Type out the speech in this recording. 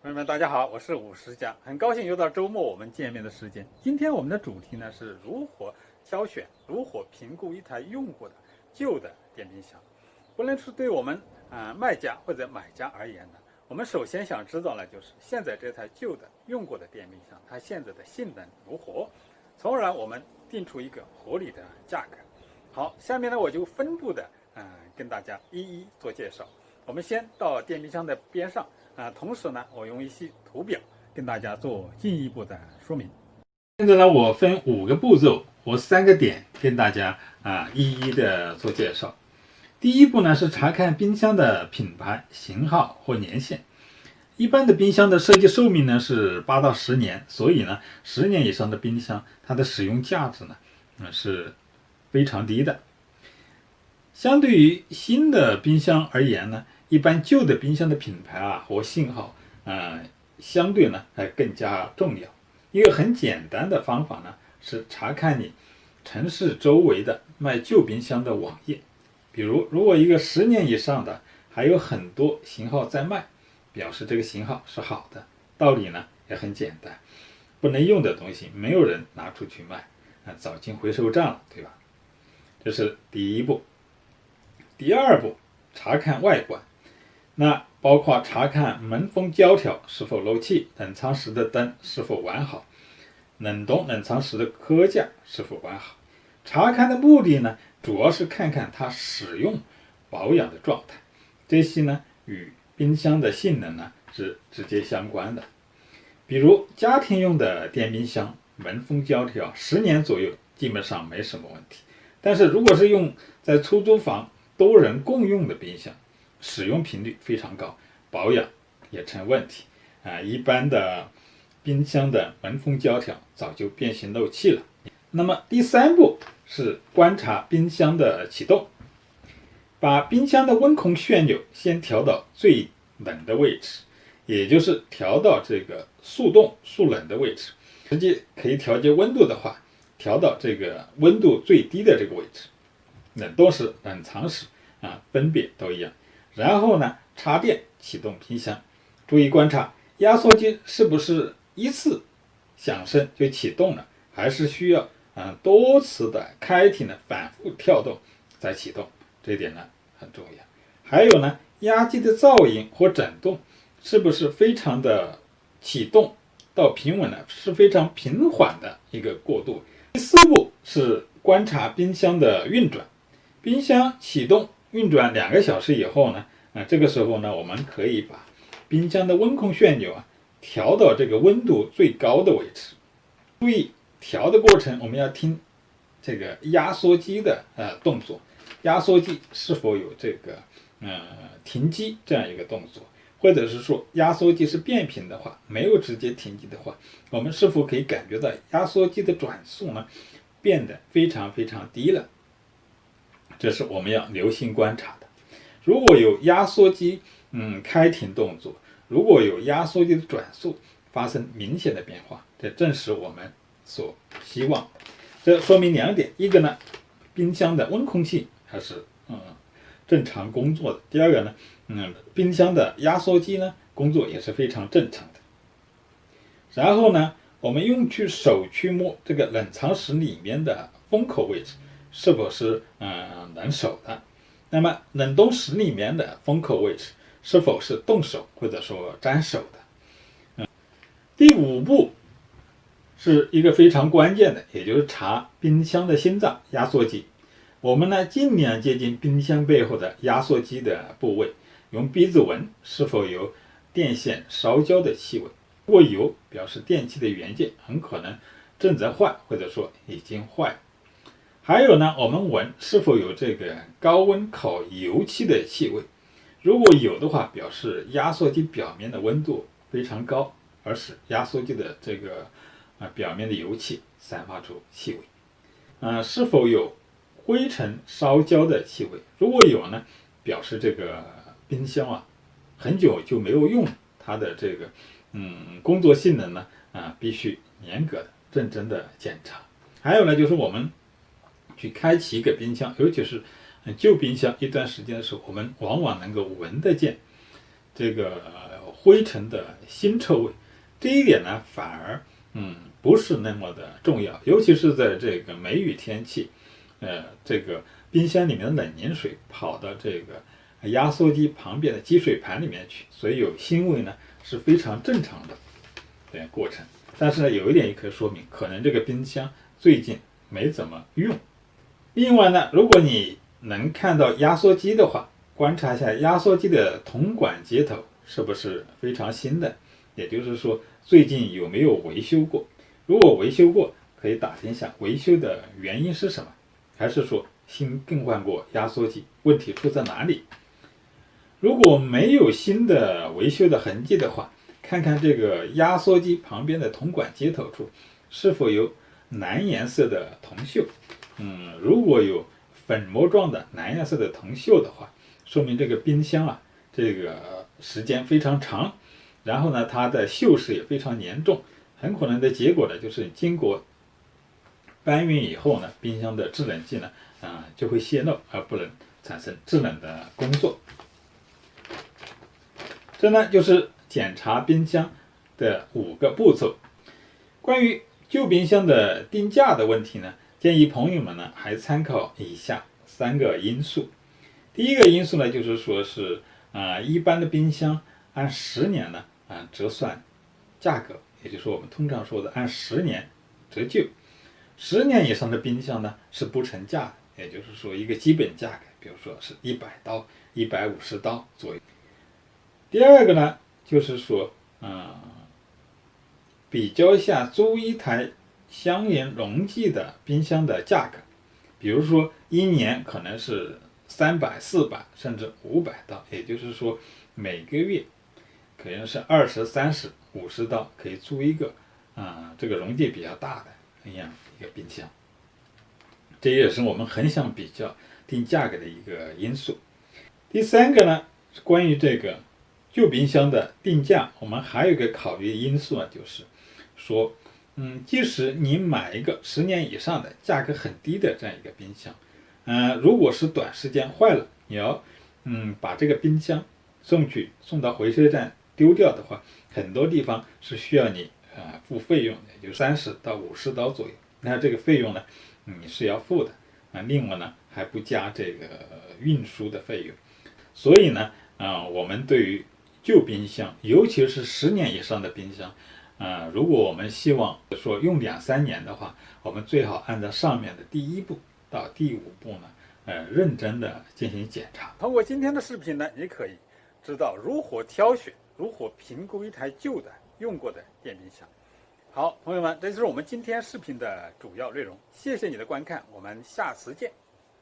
朋友们，大家好，我是武石家，很高兴又到周末我们见面的时间。今天我们的主题呢是如何挑选、如何评估一台用过的旧的电冰箱。不论是对我们卖家或者买家而言呢，我们首先想知道呢就是现在这台旧的用过的电冰箱，它现在的性能如何，从而我们定出一个合理的价格。好，下面呢我就分步的跟大家一一做介绍。我们先到电冰箱的边上。同时呢，我用一些图表跟大家做进一步的说明。现在呢，我分5个步骤，我3个点跟大家一一的做介绍。第一步呢是查看冰箱的品牌、型号或年限。一般的冰箱的设计寿命呢是8到10年，所以呢，10年以上的冰箱，它的使用价值呢是非常低的。相对于新的冰箱而言呢，一般旧的冰箱的品牌和型号相对呢还更加重要。一个很简单的方法呢是查看你城市周围的卖旧冰箱的网页。比如果一个10年以上的还有很多型号在卖，表示这个型号是好的。道理呢也很简单，不能用的东西没有人拿出去卖早进回收站了，对吧？这是第一步。第二步，查看外观。那包括查看门封胶条是否漏气，冷藏时的灯是否完好，冷冻冷藏时的壳架是否完好。查看的目的呢，主要是看看它使用保养的状态，这些呢与冰箱的性能呢是直接相关的。比如家庭用的电冰箱，门封胶条10年左右基本上没什么问题。但是如果是用在出租房多人共用的冰箱，使用频率非常高，保养也成问题一般的冰箱的门封胶条早就变形漏气了。那么第3步是观察冰箱的启动，把冰箱的温控旋钮先调到最冷的位置，也就是调到这个速冻速冷的位置。实际可以调节温度的话，调到这个温度最低的这个位置，冷冻时冷藏时分别都一样。然后呢，插电启动冰箱，注意观察压缩机是不是一次响声就启动了，还是需要多次的开停的反复跳动再启动，这一点呢很重要。还有呢，压机的噪音或震动是不是非常的启动到平稳呢，是非常平缓的一个过渡。第4步是观察冰箱的运转，冰箱启动运转2个小时以后呢，这个时候呢，我们可以把冰箱的温控旋钮调到这个温度最高的位置。注意调的过程，我们要听这个压缩机的动作，压缩机是否有这个停机这样一个动作，或者是说压缩机是变频的话，没有直接停机的话，我们是否可以感觉到压缩机的转速呢变得非常非常低了？这是我们要留心观察的。如果有压缩机开停动作，如果有压缩机的转速发生明显的变化，这正是我们所希望。这说明2点，一个呢，冰箱的温控器还是正常工作的；第二个呢，冰箱的压缩机呢工作也是非常正常的。然后呢，我们用手去摸这个冷藏室里面的封口位置是否是冷手的，那么冷冻室里面的封口位置是否是冻手或者说粘手的。第5步是一个非常关键的，也就是查冰箱的心脏压缩机。我们呢尽量接近冰箱背后的压缩机的部位，用鼻子闻是否有电线烧焦的气味，如果有，表示电器的元件很可能正在坏，或者说已经坏了。还有呢，我们闻是否有这个高温烤油漆的气味，如果有的话，表示压缩机表面的温度非常高，而使压缩机的这个表面的油漆散发出气味。是否有灰尘烧焦的气味，如果有呢，表示这个冰箱很久就没有用，它的这个工作性能呢必须严格的认真的检查。还有呢，就是我们去开启一个冰箱，尤其是旧冰箱一段时间的时候，我们往往能够闻得见这个灰尘的腥臭味。这一点呢，反而不是那么的重要，尤其是在这个梅雨天气，这个冰箱里面的冷凝水跑到这个压缩机旁边的积水盘里面去，所以有腥味呢是非常正常的过程。但是呢，有一点也可以说明，可能这个冰箱最近没怎么用。另外呢，如果你能看到压缩机的话，观察一下压缩机的铜管接头是不是非常新的，也就是说最近有没有维修过。如果维修过，可以打听一下维修的原因是什么，还是说新更换过压缩机，问题出在哪里。如果没有新的维修的痕迹的话，看看这个压缩机旁边的铜管接头处是否有蓝颜色的铜锈。如果有粉末状的蓝颜色的铜锈的话，说明这个冰箱啊，这个时间非常长，然后呢，它的锈蚀也非常严重，很可能的结果呢，就是经过搬运以后呢，冰箱的制冷剂呢，就会泄漏，而不能产生制冷的工作。这呢，就是检查冰箱的5个步骤。关于旧冰箱的定价的问题呢，建议朋友们呢还参考以下3个因素。第一个因素呢，就是说是一般的冰箱按10年呢折算价格，也就是说我们通常说的按10年折旧。10年以上的冰箱呢是不成价的，也就是说一个基本价格，比如说是100刀、150刀左右。第二个呢，就是说比较一下租一台相连容积的冰箱的价格，比如说1年可能是300、400甚至500刀，也就是说每个月可能是20、30、50刀可以租一个这个容积比较大的一个冰箱。这也是我们很想比较定价格的一个因素。第3个呢，是关于这个旧冰箱的定价，我们还有一个考虑的因素呢，就是说即使你买一个10年以上的价格很低的这样一个冰箱，如果是短时间坏了，你要把这个冰箱送到回收站丢掉的话，很多地方是需要你付费用的，也就30到50刀左右。那这个费用呢，你是要付的另外呢还不加这个运输的费用。所以呢我们对于旧冰箱，尤其是10年以上的冰箱，如果我们希望说用2、3年的话，我们最好按照上面的第1步到第5步呢，认真的进行检查。通过今天的视频呢，你可以知道如何挑选、如何评估一台旧的用过的电冰箱。好，朋友们，这就是我们今天视频的主要内容。谢谢你的观看，我们下次见。